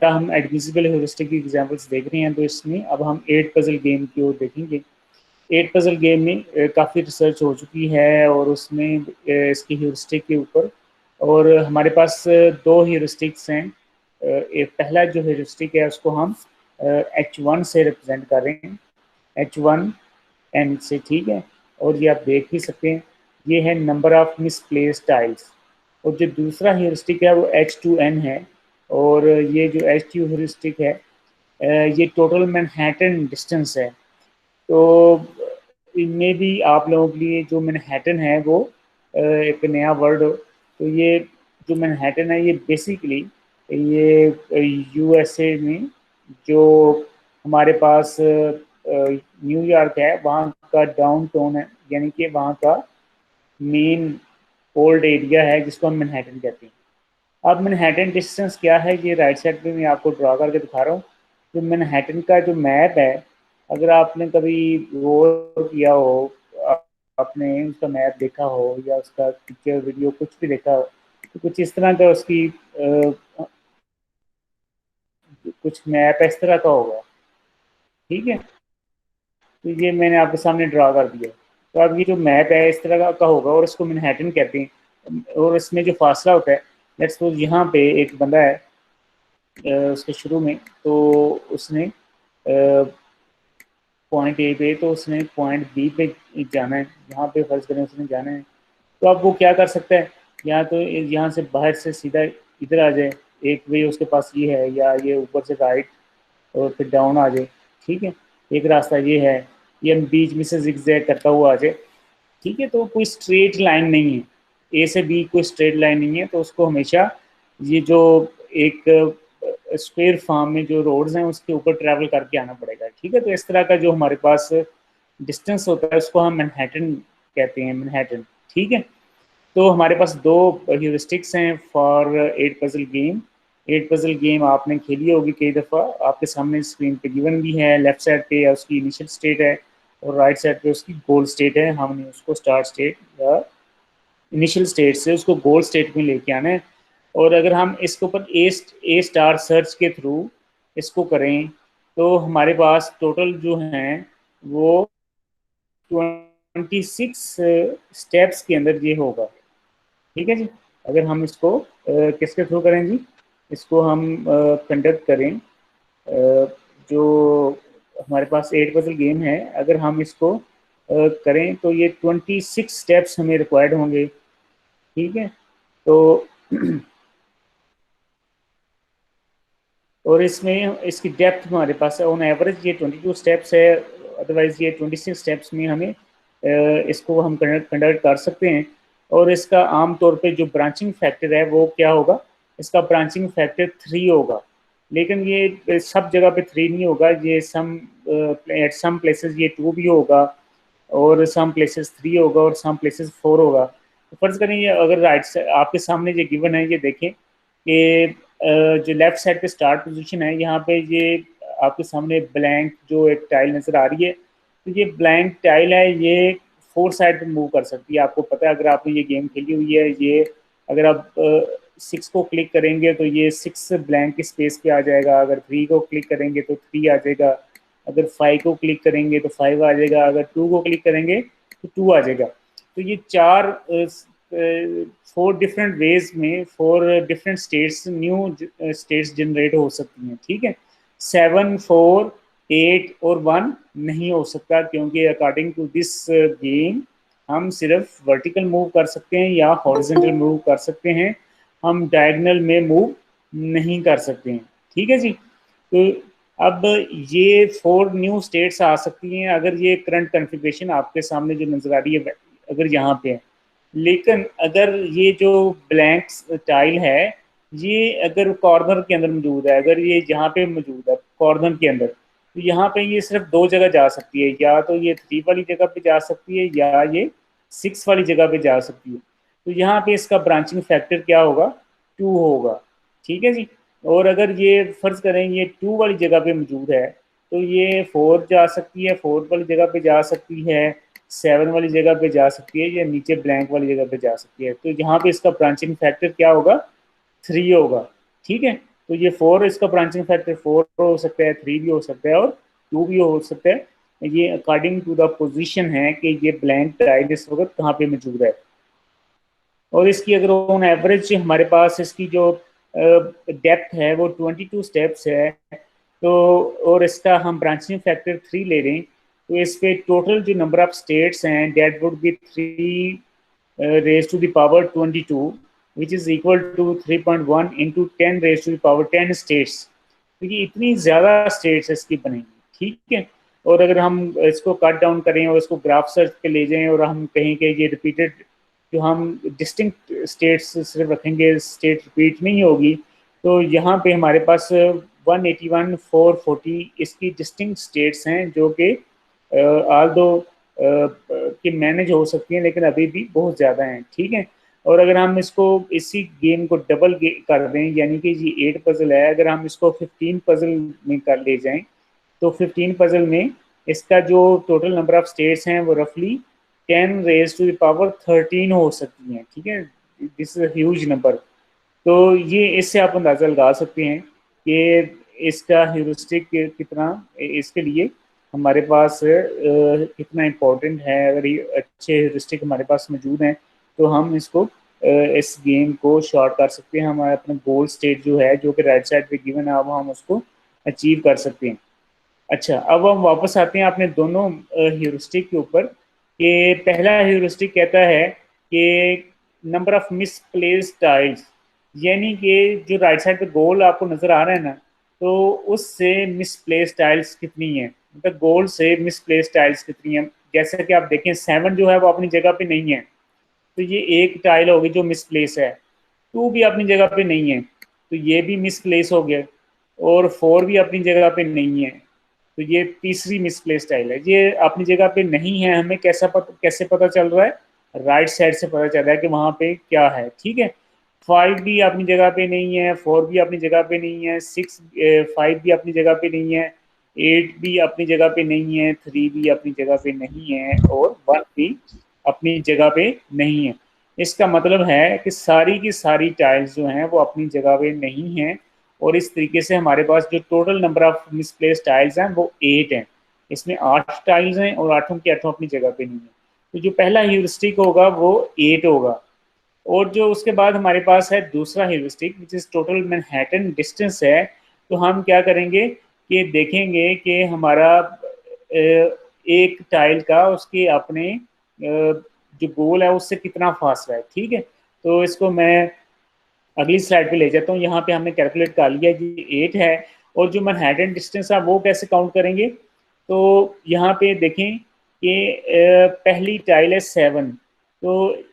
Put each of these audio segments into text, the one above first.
हम admissible heuristic की examples देख रहे हैं, तो इसमें अब हम 8 पजल गेम की ओर देखेंगे। 8 पजल गेम में काफ़ी रिसर्च हो चुकी है और उसमें इसकी ह्यूरिस्टिक के ऊपर, और हमारे पास दो ह्यूरिस्टिक्स हैं। एक पहला जो ह्यूरिस्टिक है उसको हम H1 से रिप्रेजेंट कर रहे हैं, H1N से, ठीक है। और ये आप देख ही सकते हैं, ये है नंबर ऑफ मिसप्लेस्ड टाइल्स। और जो दूसरा ह्यूरिस्टिक है वो H2N है, और ये जो H2 ह्यूरिस्टिक है ये टोटल मैनहट्टन डिस्टेंस है। तो इनमें भी आप लोगों के लिए जो मैनहट्टन है वो एक नया वर्ड हो। तो ये जो मैनहट्टन है ये बेसिकली ये यूएसए में जो हमारे पास न्यूयॉर्क है वहाँ का डाउन टाउन है, यानी कि वहाँ का मेन ओल्ड एरिया है जिसको हम मैनहट्टन कहते हैं। अब मैनहट्टन डिस्टेंस क्या है, ये राइट साइड पे मैं आपको ड्रा करके दिखा रहा हूँ। तो मैनहट्टन का जो मैप है, अगर आपने कभी गौर किया हो, आपने उसका मैप देखा हो या उसका पिक्चर वीडियो कुछ भी देखा हो, तो कुछ इस तरह का उसकी कुछ मैप इस तरह का होगा, ठीक है। तो ये मैंने आपके सामने ड्रा कर दिया। तो अब ये जो मैप है इस तरह का होगा और इसको मैनहट्टन कहते हैं। और इसमें जो फासला होता है, लेट्स सपोज यहाँ पे एक बंदा है उसके शुरू में, तो उसने पॉइंट ए पे, तो उसने पॉइंट बी पे जाना है, यहाँ पे फर्ज करें उसने जाना है। तो अब वो क्या कर सकता है, या तो यहाँ से बाहर से सीधा इधर आ जाए, एक वे उसके पास ये है, या ये ऊपर से राइट और फिर डाउन आ जाए, ठीक है। एक रास्ता ये है, ये बीच में से जिगजैग करता हुआ आ जाए, ठीक है। तो कोई स्ट्रेट लाइन नहीं है, ए से बी कोई स्ट्रेट लाइन नहीं है, तो उसको हमेशा ये जो एक स्क्वायर फॉर्म में जो रोड्स हैं उसके ऊपर ट्रैवल करके आना पड़ेगा, ठीक है। तो इस तरह का जो हमारे पास डिस्टेंस होता है उसको हम मैनहट्टन कहते हैं, मैनहट्टन, ठीक है। तो हमारे पास दो ह्यूरिस्टिक्स हैं for 8 puzzle game. 8 puzzle game आपने खेली होगी कई दफ़ा, आपके सामने स्क्रीन पे गिवन भी है, लेफ्ट साइड पे उसकी इनिशियल स्टेट है और राइट साइड पे उसकी गोल स्टेट है। हमने उसको स्टार्ट स्टेट या इनिशियल स्टेट से उसको गोल स्टेट में लेके आना है। और अगर हम इसके ऊपर ए स्टार सर्च के थ्रू इसको करें, तो हमारे पास टोटल जो हैं वो 26 स्टेप्स के अंदर ये होगा, ठीक है जी। अगर हम इसको किसके थ्रू करें जी, इसको हम कंडक्ट करें, जो हमारे पास 8 पजल गेम है, अगर हम इसको करें तो ये 26 स्टेप्स हमें रिक्वायर्ड होंगे, ठीक है। तो और इसमें इसकी डेप्थ हमारे पास है ऑन एवरेज ये 22 स्टेप्स है, अदरवाइज ये 26 स्टेप्स में हमें इसको हम कंडक्ट कर सकते हैं। और इसका आमतौर पे जो ब्रांचिंग फैक्टर है वो क्या होगा, इसका ब्रांचिंग फैक्टर 3 होगा। लेकिन ये सब जगह पे 3 नहीं होगा, ये सम एट सम प्लेसेस ये 2 भी होगा, और सम प्लेसेस 3 होगा और सम प्लेसेस 4 होगा। तो फर्ज करें ये अगर राइट से आपके सामने ये गिवन है, ये देखें कि जो लेफ्ट साइड पे स्टार्ट पोजीशन है, यहाँ पे ये आपके सामने ब्लैंक जो एक टाइल नज़र आ रही है, तो ये ब्लैंक टाइल है, ये 4 साइड पे मूव कर सकती है। आपको पता है अगर आपने ये गेम खेली हुई है, ये अगर आप 6 को क्लिक करेंगे तो ये 6 ब्लैंक की स्पेस पे आ जाएगा, अगर 3 को क्लिक करेंगे तो 3 आ जाएगा, अगर 5 को क्लिक करेंगे तो 5 आ जाएगा, अगर 2 को क्लिक करेंगे तो 2 आ जाएगा। तो ये 4 डिफरेंट वेज में 4 different states, new states generate हो सकती हैं, ठीक है। 7, 4, 8 और 1 नहीं हो सकता, क्योंकि अकॉर्डिंग टू दिस गेम हम सिर्फ वर्टिकल मूव कर सकते हैं या हॉरिजॉन्टल मूव कर सकते हैं, हम डायगोनल में मूव नहीं कर सकते हैं, ठीक है जी। तो अब ये 4 न्यू स्टेट्स आ सकती हैं अगर ये करंट कॉन्फ़िगरेशन आपके सामने जो नजर आ रही है अगर यहाँ पे है। लेकिन अगर ये जो ब्लैंक टाइल है ये अगर कॉर्नर के अंदर मौजूद है, अगर ये यहाँ पे मौजूद है कॉर्नर के अंदर, तो यहाँ पे ये सिर्फ 2 जगह जा सकती है, या तो ये 3 वाली जगह पे जा सकती है या ये 6 वाली जगह पे जा सकती है। तो यहाँ पे इसका ब्रांचिंग फैक्टर क्या होगा, 2 होगा, ठीक है जी। और अगर ये फर्ज करें ये 2 वाली जगह पे मौजूद है, तो ये 4 जा सकती है, 4 वाली जगह पे जा सकती है, 7 वाली जगह पे जा सकती है, या नीचे ब्लैंक वाली जगह पे जा सकती है। तो यहाँ पे इसका ब्रांचिंग फैक्टर क्या होगा, 3 होगा, ठीक है। तो ये 4 इसका ब्रांचिंग फैक्टर 4 हो सकता है, 3 भी हो सकता है और 2 भी हो सकता है। ये अकॉर्डिंग टू द पोजीशन है कि ये ब्लैंक टाइल इस वक्त कहाँ पे मौजूद है। और इसकी अगर ऑन एवरेज हमारे पास इसकी जो डेप्थ है वो 22 स्टेप्स है, तो और इसका हम ब्रांचिंग फैक्टर 3 ले रहे हैं, तो इस पे टोटल जो नंबर ऑफ स्टेट्स हैं that would be 3 raised to the power 22, which is equal to 3.1 into 10 raised to the power 10 states। तो ये इतनी ज़्यादा स्टेट्स इसकी बनेंगी, ठीक है। और अगर हम इसको कट डाउन करें और इसको ग्राफ सर्च पे ले जाएं और हम कहें कि ये रिपीटेड, जो हम डिस्टिंक्ट स्टेट्स सिर्फ रखेंगे, स्टेट रिपीट नहीं होगी, तो यहाँ पे हमारे पास 181 440 इसकी डिस्टिंक्ट स्टेट्स हैं जो कि आल दो कि मैनेज हो सकती हैं, लेकिन अभी भी बहुत ज़्यादा हैं, ठीक है। और अगर हम इसको इसी गेम को डबल कर दें, यानी कि ये 8 पजल है, अगर हम इसको 15 पजल में कर ले जाएं, तो 15 पजल में इसका जो टोटल नंबर ऑफ स्टेट्स हैं वो रफली 10 रेज टू द पावर 13 हो सकती हैं, ठीक है। This is huge number. तो ये इससे आप अंदाज़ा लगा सकते हैं कि इसका ह्यूरिस्टिक कितना इसके लिए हमारे पास कितना इम्पोर्टेंट है। अगर ये अच्छे ह्यूरिस्टिक हमारे पास मौजूद हैं तो हम इसको इस गेम को शॉर्ट कर सकते हैं। हमारा अपना गोल स्टेट जो है, जो कि राइट साइड पे गिवन है, अब हम उसको अचीव कर सकते हैं। अच्छा, अब हम वापस आते हैं अपने दोनों ह्यूरिस्टिक के ऊपर। कि पहला ह्यूरिस्टिक कहता है कि नंबर ऑफ मिसप्लेस्ड टाइल्स, यानी कि जो राइट साइड पे गोल आपको नजर आ रहा है ना, तो उससे मिसप्लेस्ड टाइल्स कितनी है, मतलब गोल से मिसप्लेस्ड टाइल्स कितनी है। जैसे कि आप देखें 7 जो है वो अपनी जगह पे नहीं है, तो ये एक टाइल होगी जो मिसप्लेस है। 2 भी अपनी जगह पे नहीं है, तो ये भी मिसप्लेस हो गया। और 4 भी अपनी जगह पे नहीं है, तो ये तीसरी मिसप्लेस टाइल है। ये अपनी जगह पे नहीं है, हमें कैसे पता चल रहा है? राइट साइड से पता चल रहा है कि वहाँ पे क्या है, ठीक है। 5 भी अपनी जगह पे नहीं है, 4 भी अपनी जगह पे नहीं है, 5 भी अपनी जगह पे नहीं है, 8 भी अपनी जगह पे नहीं है, 3 भी अपनी जगह पे नहीं है, और 1 भी अपनी जगह पे नहीं है। इसका मतलब है कि सारी की सारी टाइल्स जो हैं वो अपनी जगह पे नहीं हैं, और इस तरीके से हमारे पास जो total number of misplace tiles हैं वो 8 हैं। इसमें 8 टाइल्स हैं और आठों की आठों अपनी जगह पे नहीं है। तो जो पहला ह्यूरिस्टिक होगा वो 8 होगा। और जो उसके बाद हमारे पास है दूसरा heuristic which is total Manhattan distance है। तो हम क्या करेंगे कि देखेंगे कि हमारा एक टाइल का उसके अपने जो गोल है उससे कितना फासला है, ठीक है। तो इसको मैं अगली स्लाइड पे ले जाता हूँ। यहाँ पे हमने कैलकुलेट कर लिया कि 8 है। और जो मैनहट्टन डिस्टेंस है वो कैसे काउंट करेंगे? तो यहाँ पे देखें कि पहली टाइल है 7, तो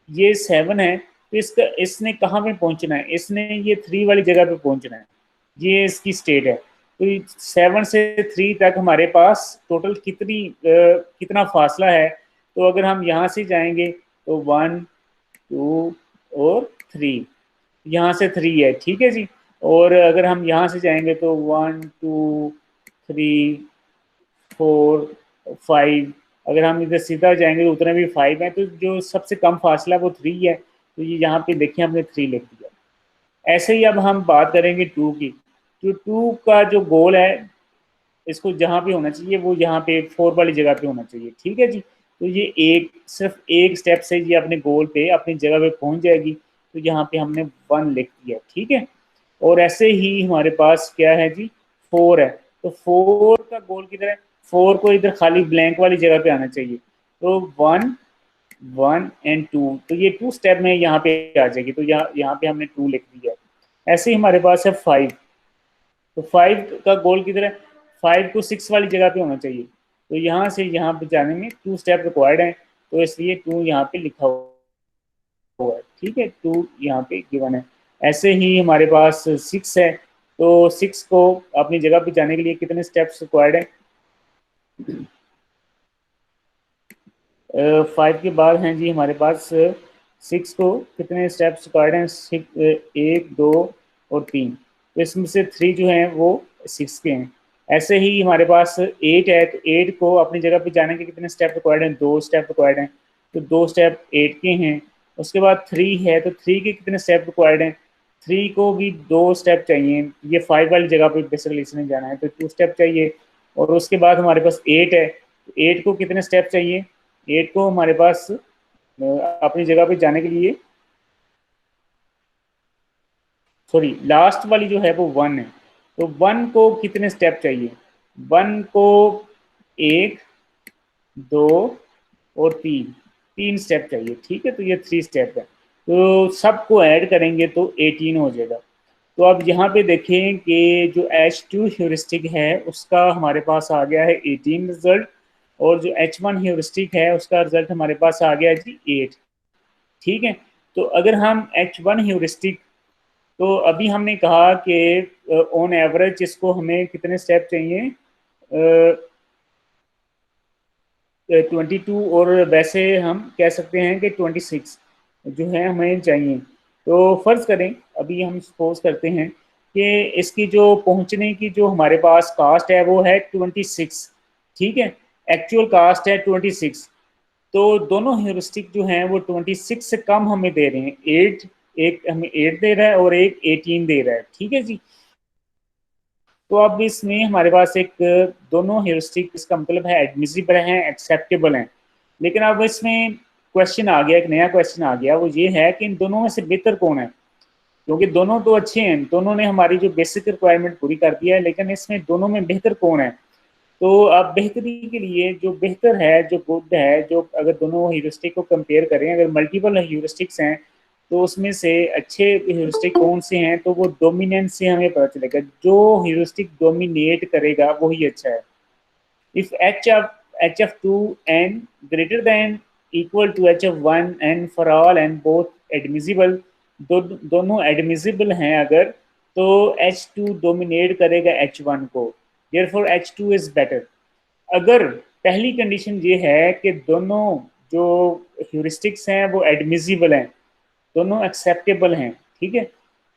ये 7 है, तो इसका इसने कहाँ पे पहुंचना है? इसने ये 3 वाली जगह पे पहुंचना है, ये इसकी स्टेट है। तो 7 से 3 तक हमारे पास टोटल कितना फासला है? तो अगर हम यहाँ से जाएंगे तो 1 2 और 3, यहाँ से 3 है, ठीक है जी। और अगर हम यहाँ से जाएंगे तो 1 2 3 4 5, अगर हम इधर सीधा जाएंगे तो उतना भी 5 है, तो जो सबसे कम फासला वो 3 है। तो ये यहाँ पे देखिए हमने 3 लिख दिया। ऐसे ही अब हम बात करेंगे 2 की। तो 2 का जो गोल है, इसको जहाँ पे होना चाहिए वो यहाँ पे 4 वाली जगह पे होना चाहिए, ठीक है जी। तो ये सिर्फ एक स्टेप से ये अपने गोल पे अपनी जगह पे पहुंच जाएगी। तो यहाँ पे हमने 1 लिख दिया, ठीक है। और ऐसे ही हमारे पास क्या है जी? 4 है। तो 4 का गोल किधर है? 4 को इधर खाली ब्लैंक वाली जगह पे आना चाहिए। तो 1 1 एंड 2, तो ये 2 स्टेप में यहाँ पे आ जाएगी। तो यहाँ पे हमने 2 लिख दिया। ऐसे ही हमारे पास है 5। तो 5 का गोल किधर है? 5 को 6 वाली जगह पे होना चाहिए। तो यहाँ से यहाँ पे जाने में 2 स्टेप रिक्वायर्ड है, तो इसलिए 2 यहाँ पे लिखा हुआ है, ठीक है। 2 यहाँ पे गिवन है। ऐसे ही हमारे पास 6 है। तो 6 को अपनी जगह पे जाने के लिए कितने स्टेप्स रिक्वायर्ड है? 5 के बाद हैं जी हमारे पास 6 को कितने स्टेप्स रिक्वायर्ड हैं? 1 2 और 3। तो इसमें से 3 जो हैं वो 6 के हैं। ऐसे ही हमारे पास 8 है, तो 8 को अपनी जगह पे जाने के कितने स्टेप रिक्वायर्ड हैं? 2 स्टेप रिक्वायर्ड हैं। तो 2 स्टेप 8 के हैं। उसके बाद 3 है, तो 3 के कितने स्टेप रिक्वायर्ड हैं? 3 को भी 2 स्टेप चाहिए, ये 5 वाली जगह पे बेसिकली इसने जाना है तो 2 स्टेप चाहिए। और उसके बाद हमारे पास 8 है, 8 को कितने स्टेप चाहिए? 8 को हमारे पास अपनी जगह पे जाने के लिए, सॉरी लास्ट वाली जो है वो 1 है, तो 1 को कितने स्टेप चाहिए? 1 को 1, 2 और 3, 3 स्टेप चाहिए, ठीक है, तो ये 3 स्टेप है, तो सबको ऐड करेंगे तो 18 हो जाएगा। तो अब यहाँ पे देखें कि जो H2 ह्यूरिस्टिक है उसका हमारे पास आ गया है 18 रिजल्ट, और जो H1 ह्यूरिस्टिक है उसका रिजल्ट हमारे पास आ गया जी 8, ठीक है। तो अगर हम H1 ह्यूरिस्टिक, तो अभी हमने कहा कि ऑन एवरेज इसको हमें कितने स्टेप चाहिए, 22, और वैसे हम कह सकते हैं कि 26 जो है हमें चाहिए। तो फर्ज करें, अभी हम सपोज करते हैं कि इसकी जो पहुंचने की जो हमारे पास कास्ट है वो है 26, ठीक है, एक्चुअल कास्ट है 26। तो दोनों ह्यूरिस्टिक जो हैं वो 26 से कम हमें दे रहे हैं, 8, एक हमें 8 दे रहा है और एक 18 दे रहा है, ठीक है जी। तो अब इसमें हमारे पास एक, दोनों ह्यूरिस्टिक इसका मतलब है एडमिसिबल हैं, एक्सेप्टेबल हैं, लेकिन अब इसमें क्वेश्चन आ गया, एक नया क्वेश्चन आ गया, वो ये है कि इन दोनों में से बेहतर कौन है? क्योंकि दोनों तो अच्छे हैं, दोनों ने हमारी जो बेसिक रिक्वायरमेंट पूरी कर दिया है, लेकिन इसमें दोनों में बेहतर कौन है? तो अब बेहतरी के लिए जो बेहतर है, जो गुड है, जो अगर दोनों ह्यूरिस्टिक को कंपेयर करें, अगर मल्टीपल ह्यूरिस्टिक्स हैं तो उसमें से अच्छे ह्यूरिस्टिक कौन से हैं, तो वो डोमिनेंस से हमें पता चलेगा, जो ह्यूरिस्टिक डोमिनेट करेगा वही अच्छा है। If h of 2n greater than equal to h of 1n for all and both admissible, दोनों एडमिसिबल हैं अगर, तो H2 डोमिनेट करेगा H1 को, देयरफॉर H2 इज बेटर। अगर पहली कंडीशन ये है कि दोनों जो ह्यूरिस्टिक्स हैं वो एडमिसिबल हैं, दोनों एक्सेप्टेबल हैं, ठीक है,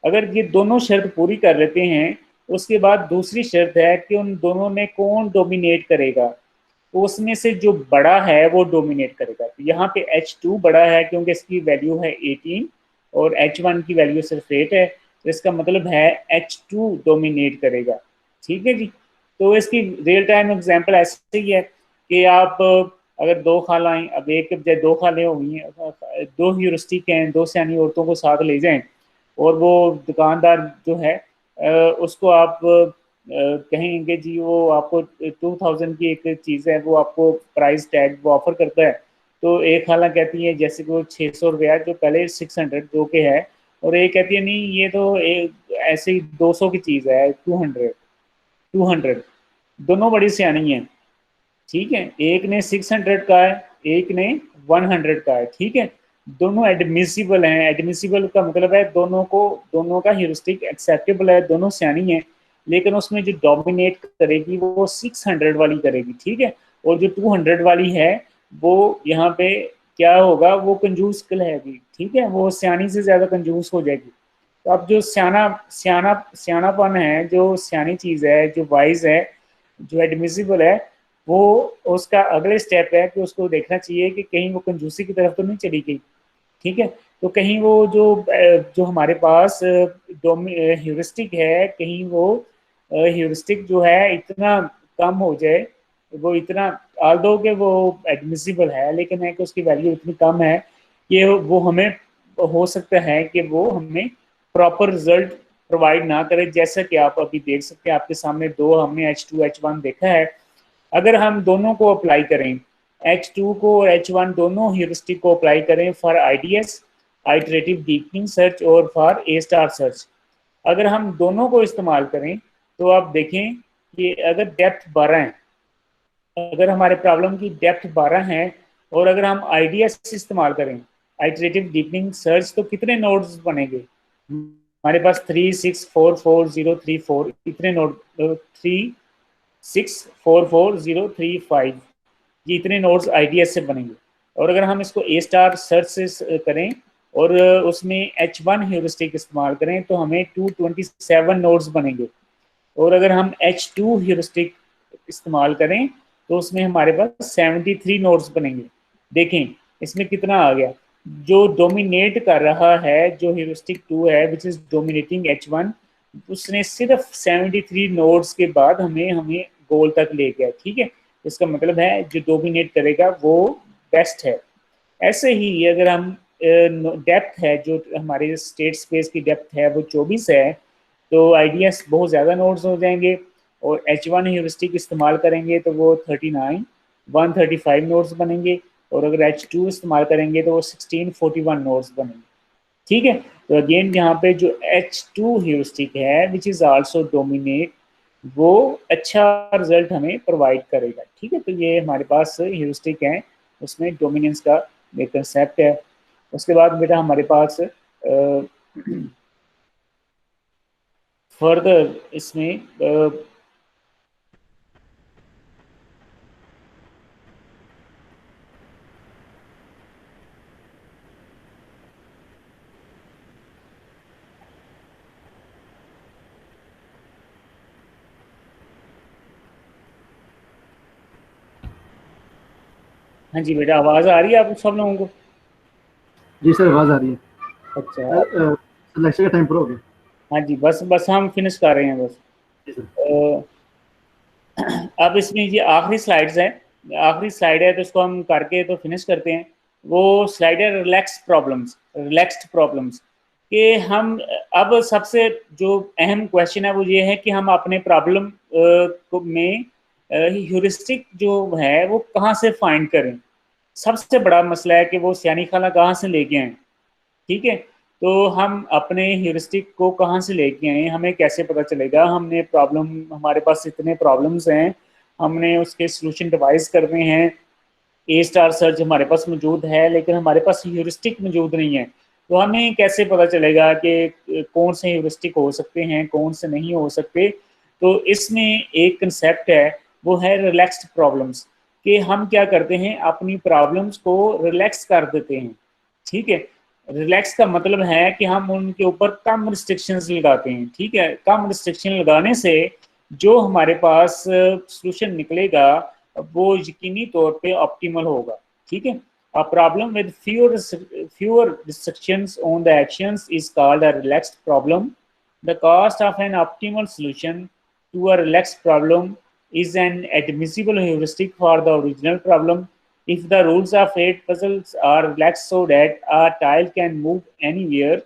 अगर ये दोनों शर्त पूरी कर लेते हैं, उसके बाद दूसरी शर्त है कि उन दोनों में कौन डोमिनेट करेगा, तो उसमें से जो बड़ा है वो डोमिनेट करेगा। तो यहाँ पे H2 बड़ा है क्योंकि इसकी वैल्यू है 18 और H1 की वैल्यू सिर्फ 8 है, तो इसका मतलब है H2 डोमिनेट करेगा, ठीक है जी। तो इसकी रियल टाइम एग्जांपल ऐसे ही है कि आप अगर दो खालाएं, अब एक बजाय दो खाले हो गई हैं, दो ह्यूरिस्टिक हैं, दो सयानी औरतों को साथ ले जाएं, और वो दुकानदार जो है उसको आप कहेंगे जी वो आपको 2000 की एक चीज़ है, वो आपको प्राइस टैग वो ऑफर करता है, तो एक खाला कहती है जैसे कि वो 600 रुपया जो पहले 600 जो के है, और एक कहती है नहीं ये तो एक ऐसे ही 200 की चीज़ है, 200, दोनों बड़ी सियानी हैं, ठीक है, एक ने 600 का है, एक ने 100 का है, ठीक है, दोनों एडमिसिबल हैं, एडमिसिबल का मतलब है दोनों को, दोनों का ह्यूरिस्टिक एक्सेप्टेबल है, दोनों सियानी है, लेकिन उसमें जो डोमिनेट करेगी वो 600 वाली करेगी, ठीक है, और जो 200 वाली है वो यहाँ पे क्या होगा, वो कंजूस कहलाएगी, ठीक है, वो सियानी से ज्यादा कंजूस हो जाएगी। तो अब जो सियानापन है, जो सियानी चीज है, जो वाइज है, जो एडमिसिबल है, वो उसका अगले स्टेप है कि उसको देखना चाहिए कि कहीं वो कंजूसी की तरफ तो नहीं चली गई, ठीक है, तो कहीं वो जो जो हमारे पास ह्यूरिस्टिक है, कहीं वो ह्यूरिस्टिक जो है इतना कम हो जाए, वो इतना, आल दो कि वो एडमिसिबल है, लेकिन है कि उसकी वैल्यू इतनी कम है कि वो हमें, हो सकता है कि वो हमें प्रॉपर रिजल्ट प्रोवाइड ना करे, जैसा कि आप अभी देख सकते हैं आपके सामने दो हमने H2 H1 देखा है। अगर हम दोनों को अप्लाई करें, H2 को और H1 दोनों ह्यूरिस्टिक को अप्लाई करें for IDS iterative deepening search और फॉर ए स्टार सर्च, अगर हम दोनों को इस्तेमाल करें तो आप देखें कि अगर डेप्थ 12 है, अगर हमारे प्रॉब्लम की डेप्थ 12 है, और अगर हम IDS इस्तेमाल करें आइटरेटिव डीपनिंग सर्च, तो कितने नोड्स बनेंगे? हमारे पास 3 6 4 4 0 3 4 इतने नोड, 3 6 4 4 0 3 5, ये इतने नोड्स IDS से बनेंगे। और अगर हम इसको ए स्टार सर्च से करें और उसमें H1 ह्यूरिस्टिक इस्तेमाल करें तो हमें 227 नोड्स बनेंगे। और अगर हम H2 ह्यूरिस्टिक इस्तेमाल करें तो उसमें हमारे पास 73 नोड्स बनेंगे। देखें इसमें कितना आ गया, जो डोमिनेट कर रहा है, जो ह्यूरिस्टिक 2 है विच इज डोमिनेटिंग H1, उसने सिर्फ 73 नोड्स के बाद हमें हमें गोल तक ले गया। ठीक है, इसका मतलब है जो डोमिनेट करेगा वो बेस्ट है। ऐसे ही अगर हम डेप्थ है, जो हमारे स्टेट स्पेस की डेप्थ है वो 24 है, तो आइडियाज बहुत ज़्यादा नोड्स हो जाएंगे, और H1 ह्यूरिस्टिक इस्तेमाल करेंगे तो वो 39 135 नोड्स बनेंगे, और अगर H2 इस्तेमाल करेंगे तो वो 1641 नोड्स बनेंगे। ठीक है, तो अगेन यहाँ पे जो H2 ह्यूरिस्टिक है विच इज़ आल्सो डोमिनेट, वो अच्छा रिजल्ट हमें प्रोवाइड करेगा। ठीक है, तो ये हमारे पास ह्यूरिस्टिक है, उसमें डोमिनेंस का एक कंसेप्ट है। उसके बाद बेटा हमारे पास फर्दर इसमें हाँ जी बेटा, आवाज़ आ रही है आप सब लोगों को? जी सर, आवाज़ आ रही है। अच्छा। लेक्चर का टाइम पूरा हो गया। हाँ जी, बस बस हम फिनिश कर रहे हैं बस। जी सर। अब इसमें ये आखिरी स्लाइड्स है, आखिरी स्लाइड है, तो इसको हम करके तो फिनिश करते हैं। वो स्लाइड है रिलैक्स्ड प्रॉब्लम्स कि हम अब सबसे जो अहम क्वेश्चन है वो ये है कि हम अपने प्रॉब्लम में ह्यूरिस्टिक जो है वो कहाँ से फाइंड करें। सबसे बड़ा मसला है कि वो सियानी खाना कहाँ से लेके आए। ठीक है, तो हम अपने ह्यूरिस्टिक को कहाँ से लेके आए, हमें कैसे पता चलेगा? हमने प्रॉब्लम, हमारे पास इतने प्रॉब्लम्स हैं, हमने उसके सोल्यूशन डिवाइस करने हैं। ए स्टार सर्च हमारे पास मौजूद है, लेकिन हमारे पास ह्यूरिस्टिक मौजूद नहीं है। तो हमें कैसे पता चलेगा कि कौन से ह्यूरिस्टिक हो सकते हैं, कौन से नहीं हो सकते? तो इसमें एक कंसेप्ट है, वो है रिलैक्स्ड प्रॉब्लम्स, कि हम क्या करते हैं, अपनी प्रॉब्लम्स को रिलैक्स कर देते हैं। ठीक है, रिलैक्स का मतलब है कि हम उनके ऊपर कम रिस्ट्रिक्शंस लगाते हैं। ठीक है, कम रिस्ट्रिक्शन लगाने से जो हमारे पास सोल्यूशन निकलेगा वो यकीनी तौर पे ऑप्टिमल होगा। ठीक है, a problem with fewer restrictions on the actions is called a relaxed problem. The cost of an optimal solution to a relaxed problem is an admissible heuristic for the original problem. If the rules of eight puzzles are relaxed so that a tile can move anywhere,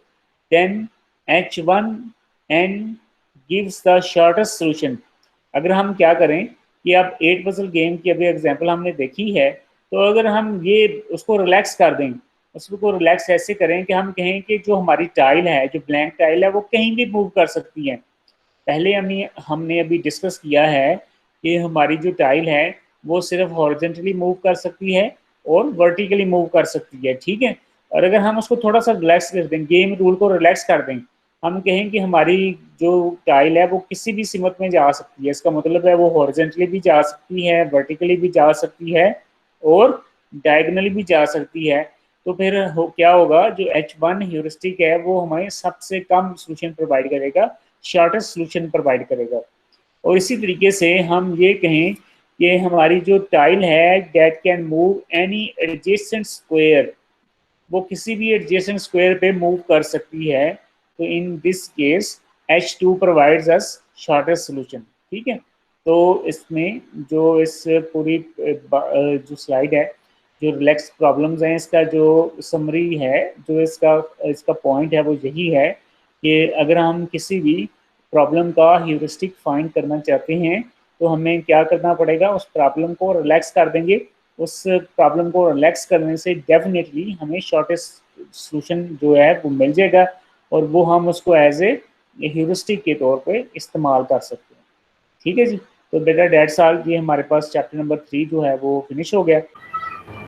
then H1n gives the shortest solution. अगर हम क्या करें कि अब 8 puzzle game की अभी example हमने देखी है, तो अगर हम ये उसको रिलैक्स कर दें, उसको रिलैक्स ऐसे करें कि हम कहें कि जो हमारी टाइल है, जो ब्लैंक टाइल है, वो कहीं भी मूव कर सकती है। पहले हमने अभी डिस्कस किया है कि हमारी जो टाइल है वो सिर्फ हॉरिजेंटली मूव कर सकती है और वर्टिकली मूव कर सकती है। ठीक है, और अगर हम उसको थोड़ा सा रिलैक्स कर दें, गेम रूल को रिलैक्स कर दें, हम कहें कि हमारी जो टाइल है वो किसी भी सिमत में जा सकती है, इसका मतलब है वो हॉरिजेंटली भी जा सकती है, वर्टिकली भी जा सकती है, और डायगनली भी जा सकती है। तो फिर क्या होगा, जो H1 ह्यूरिस्टिक है वो हमें सबसे कम सोल्यूशन प्रोवाइड करेगा, शॉर्टेस्ट सोल्यूशन प्रोवाइड करेगा। और इसी तरीके से हम ये कहें कि हमारी जो टाइल है that can move any adjacent square, वो किसी भी एडजेसेंट स्क्वायर पे मूव कर सकती है। तो in this case H2 provides us shortest solution. ठीक है, तो इसमें जो इस पूरी जो स्लाइड है, जो रिलैक्स प्रॉब्लम्स हैं, इसका जो समरी है, जो इसका इसका पॉइंट है वो यही है कि अगर हम किसी भी प्रॉब्लम का ह्यूरिस्टिक फाइंड करना चाहते हैं तो हमें क्या करना पड़ेगा, उस प्रॉब्लम को रिलैक्स कर देंगे। उस प्रॉब्लम को रिलैक्स करने से डेफिनेटली हमें शॉर्टेस्ट सोल्यूशन जो है वो मिल जाएगा, और वो हम उसको एज ए ह्यूरिस्टिक के तौर पे इस्तेमाल कर सकते हैं। ठीक है जी, तो बेटा डेट्स ऑल, ये हमारे पास चैप्टर नंबर 3 जो है वो फिनिश हो गया।